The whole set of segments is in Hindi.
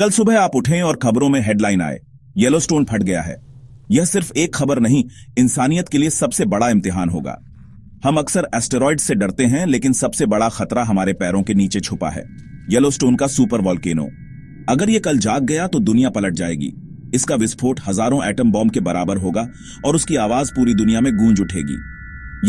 कल सुबह आप उठें और खबरों में हेडलाइन आए, येलोस्टोन फट गया है। यह सिर्फ एक खबर नहीं, इंसानियत के लिए सबसे बड़ा इम्तिहान होगा। हम अक्सर एस्टेरॉयड से डरते हैं, लेकिन सबसे बड़ा खतरा हमारे पैरों के नीचे छुपा है, येलोस्टोन का सुपर वॉल्केनो। अगर यह कल जाग गया तो दुनिया पलट जाएगी। इसका विस्फोट हजारों एटम बॉम्ब के बराबर होगा और उसकी आवाज पूरी दुनिया में गूंज उठेगी।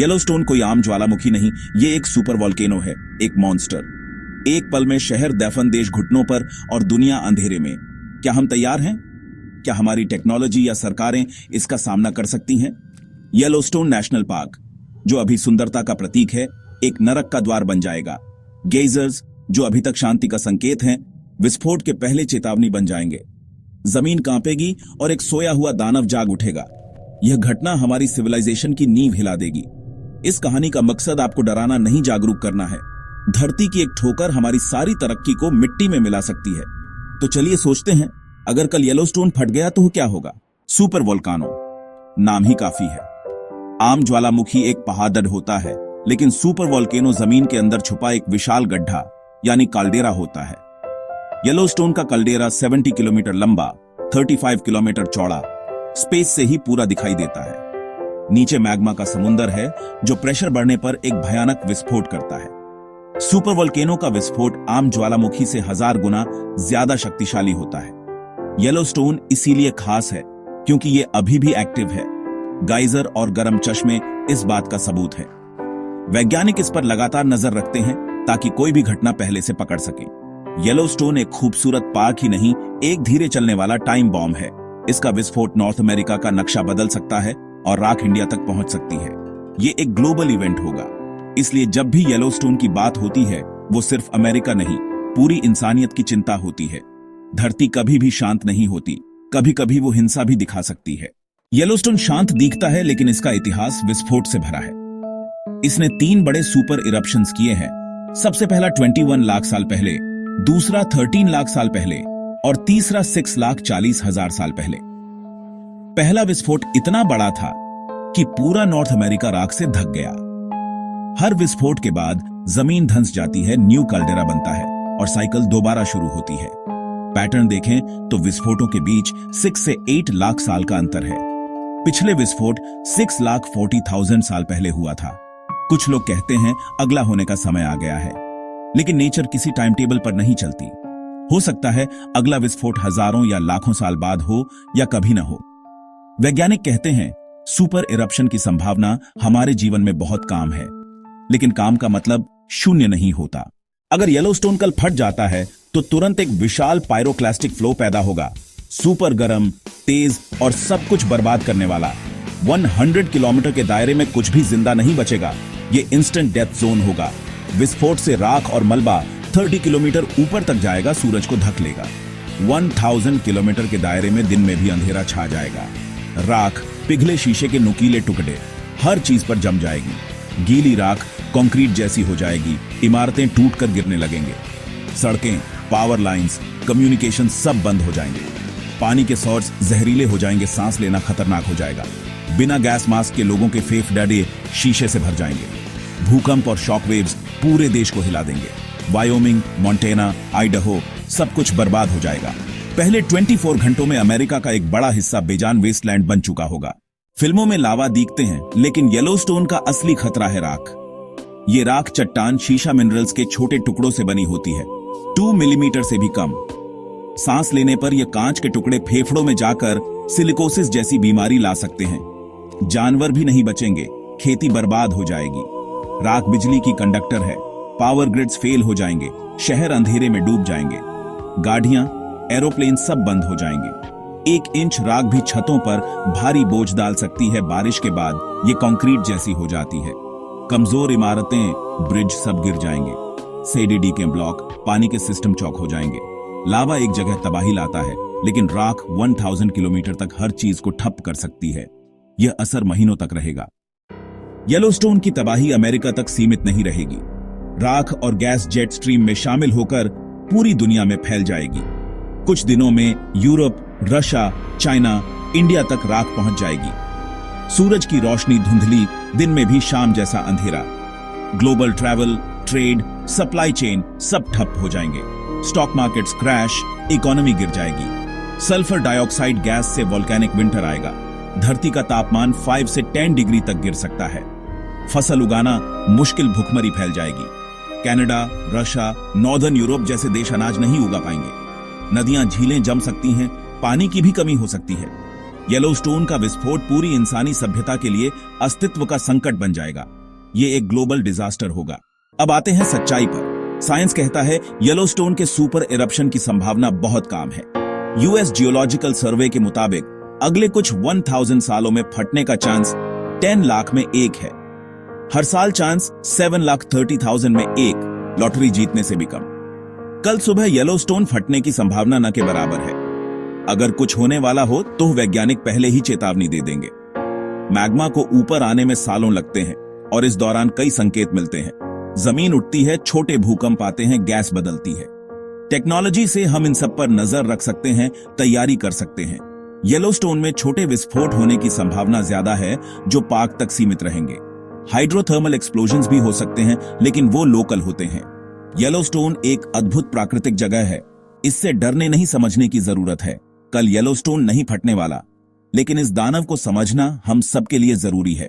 येलोस्टोन कोई आम ज्वालामुखी नहीं, ये एक सुपर वॉल्केनो है, एक मॉन्स्टर। एक पल में शहर दफन, देश घुटनों पर और दुनिया अंधेरे में। क्या हम तैयार हैं? क्या हमारी टेक्नोलॉजी या सरकारें इसका सामना कर सकती हैं? येलोस्टोन नेशनल पार्क, जो अभी सुंदरता का प्रतीक है, एक नरक का द्वार बन जाएगा। गेजर्स, जो अभी तक शांति का संकेत हैं, विस्फोट के पहले चेतावनी बन जाएंगे। जमीन कांपेगी और एक सोया हुआ दानव जाग उठेगा। यह घटना हमारी सिविलाइजेशन की नींव हिला देगी। इस कहानी का मकसद आपको डराना नहीं, जागरूक करना है। धरती की एक ठोकर हमारी सारी तरक्की को मिट्टी में मिला सकती है। तो चलिए सोचते हैं, अगर कल येलोस्टोन फट गया तो क्या होगा? सुपर वोल्केनो, नाम ही काफी है। आम ज्वालामुखी एक पहाड़ होता है, लेकिन सुपर वोल्केनो जमीन के अंदर छुपा एक विशाल गड्ढा यानी काल्डेरा होता है। येलोस्टोन का काल्डेरा 70 किलोमीटर लंबा, 35 किलोमीटर चौड़ा, स्पेस से ही पूरा दिखाई देता है। नीचे मैग्मा का समुंदर है, जो प्रेशर बढ़ने पर एक भयानक विस्फोट करता है। सुपर वोल्केनो का विस्फोट आम ज्वालामुखी से 1000 गुना ज्यादा शक्तिशाली होता है। येलोस्टोन इसीलिए खास है क्योंकि ये अभी भी एक्टिव है। गाइजर और गर्म चश्मे इस बात का सबूत है। वैज्ञानिक इस पर लगातार नजर रखते हैं ताकि कोई भी घटना पहले से पकड़ सके। येलोस्टोन एक खूबसूरत पार्क ही नहीं, एक धीरे चलने वाला टाइम बॉम्ब है। इसका विस्फोट नॉर्थ अमेरिका का नक्शा बदल सकता है और राख इंडिया तक पहुंच सकती है। ये एक ग्लोबल इवेंट होगा। इसलिए जब भी येलोस्टोन की बात होती है, वो सिर्फ अमेरिका नहीं, पूरी इंसानियत की चिंता होती है। धरती कभी भी शांत नहीं होती, कभी कभी वो हिंसा भी दिखा सकती है। येलोस्टोन शांत दिखता है, लेकिन इसका इतिहास विस्फोट से भरा है। इसने 3 बड़े सुपर इरप्शंस किए हैं। सबसे पहला 21 लाख साल पहले, दूसरा 13 लाख साल पहले और तीसरा 6,40,000 साल पहले। पहला विस्फोट इतना बड़ा था कि पूरा नॉर्थ अमेरिका राख से ढक गया। हर विस्फोट के बाद जमीन धंस जाती है, न्यू कैल्डेरा बनता है और साइकिल दोबारा शुरू होती है। पैटर्न देखें तो विस्फोटों के बीच 6 से 8 लाख साल का अंतर है। पिछले विस्फोट 6,40,000 साल पहले हुआ था। कुछ लोग कहते हैं अगला होने का समय आ गया है, लेकिन नेचर किसी टाइम टेबल पर नहीं चलती। हो सकता है अगला विस्फोट हजारों या लाखों साल बाद हो या कभी ना हो। वैज्ञानिक कहते हैं सुपर इरप्शन की संभावना हमारे जीवन में बहुत काम है, लेकिन काम का मतलब शून्य नहीं होता। अगर येलोस्टोन कल फट जाता है तो तुरंत एक विशाल पायरोक्लास्टिक फ्लो पैदा होगा, सुपर गर्म, तेज और सब कुछ बर्बाद करने वाला। 100 किलोमीटर के दायरे में कुछ भी जिंदा नहीं बचेगा। ये इंस्टेंट डेथ जोन होगा। विस्फोट से राख और मलबा 30 किलोमीटर ऊपर तक जाएगा, सूरज को ढक लेगा। 1000 किलोमीटर के दायरे में दिन में भी अंधेरा छा जाएगा। राख, पिघले शीशे के नुकीले टुकड़े हर चीज पर जम जाएगी। गीली राख कंक्रीट जैसी हो जाएगी, इमारतें टूटकर गिरने लगेंगे। सड़कें, पावर लाइंस, कम्युनिकेशन सब बंद हो जाएंगे। पानी के सोर्स जहरीले हो जाएंगे, सांस लेना खतरनाक हो जाएगा। बिना गैस मास्क के लोगों के फेफड़े शीशे से भर जाएंगे। भूकंप और शॉक वेव्स पूरे देश को हिला देंगे। वायोमिंग, मोंटेना, आइडाहो सब कुछ बर्बाद हो जाएगा। पहले 24 घंटों में अमेरिका का एक बड़ा हिस्सा बेजान वेस्टलैंड बन चुका होगा। फिल्मों में लावा दिखते हैं, लेकिन येलोस्टोन का असली खतरा है राख। ये राख चट्टान, शीशा मिनरल्स के छोटे टुकड़ों से बनी होती है, 2 मिलीमीटर से भी कम। सांस लेने पर ये कांच के टुकड़े फेफड़ों में जाकर सिलिकोसिस जैसी बीमारी ला सकते हैं। जानवर भी नहीं बचेंगे, खेती बर्बाद हो जाएगी। राख बिजली की कंडक्टर है, पावर ग्रिड्स फेल हो जाएंगे, शहर अंधेरे में डूब जाएंगे। गाड़ियां, एरोप्लेन सब बंद हो जाएंगे। 1 इंच राख भी छतों पर भारी बोझ डाल सकती है। बारिश के बाद ये कंक्रीट जैसी हो जाती है। कमजोर इमारतें, ब्रिज सब गिर जाएंगे। सीडीडी के ब्लॉक, पानी के सिस्टम चौक हो जाएंगे। लावा एक जगह तबाही लाता है, लेकिन राख 1000 किलोमीटर तक हर चीज को ठप कर सकती है। यह असर महीनों तक रहेगा। येलोस्टोन की तबाही अमेरिका तक सीमित नहीं रहेगी। राख और गैस जेट स्ट्रीम में शामिल होकर पूरी दुनिया में फैल जाएगी। कुछ दिनों में यूरोप, रशिया, चाइना, इंडिया तक राख पहुंच जाएगी। सूरज की रोशनी धुंधली, दिन में भी शाम जैसा अंधेरा। Global travel, trade, supply chain सब ठप हो जाएंगे। स्टॉक मार्केट्स क्रैश, इकोनॉमी गिर जाएगी। सल्फर डाइऑक्साइड गैस से वोल्केनिक विंटर आएगा। धरती का तापमान 5 से 10 डिग्री तक गिर सकता है। फसल उगाना मुश्किल, भुखमरी फैल जाएगी। कनाडा, रशिया, नॉर्दर्न यूरोप जैसे देश अनाज नहीं उगा पाएंगे। नदियां, झीलें जम सकती हैं, पानी की भी कमी हो सकती है। येलोस्टोन का विस्फोट पूरी इंसानी सभ्यता के लिए अस्तित्व का संकट बन जाएगा। ये एक ग्लोबल डिजास्टर होगा। अब आते हैं सच्चाई पर। साइंस कहता है येलोस्टोन के सुपर इरप्शन की संभावना बहुत कम है। यूएस जियोलॉजिकल सर्वे के मुताबिक अगले कुछ 1000 सालों में फटने का चांस 10 लाख में 1 है। हर साल चांस 7,30,000 में 1, लॉटरी जीतने से भी कम। कल सुबह येलोस्टोन फटने की संभावना न के बराबर है। अगर कुछ होने वाला हो तो वैज्ञानिक पहले ही चेतावनी दे देंगे। मैग्मा को ऊपर आने में सालों लगते हैं और इस दौरान कई संकेत मिलते हैं। जमीन उठती है, छोटे भूकंप आते हैं, गैस बदलती है। टेक्नोलॉजी से हम इन सब पर नजर रख सकते हैं, तैयारी कर सकते हैं। येलोस्टोन में छोटे विस्फोट होने की संभावना ज्यादा है जो पार्क तक सीमित रहेंगे। हाइड्रोथर्मल एक्सप्लोजन्स भी हो सकते हैं, लेकिन वो लोकल होते हैं। येलोस्टोन एक अद्भुत प्राकृतिक जगह है। इससे डरने नहीं, समझने की जरूरत है। कल येलोस्टोन नहीं फटने वाला, लेकिन इस दानव को समझना हम सबके लिए जरूरी है।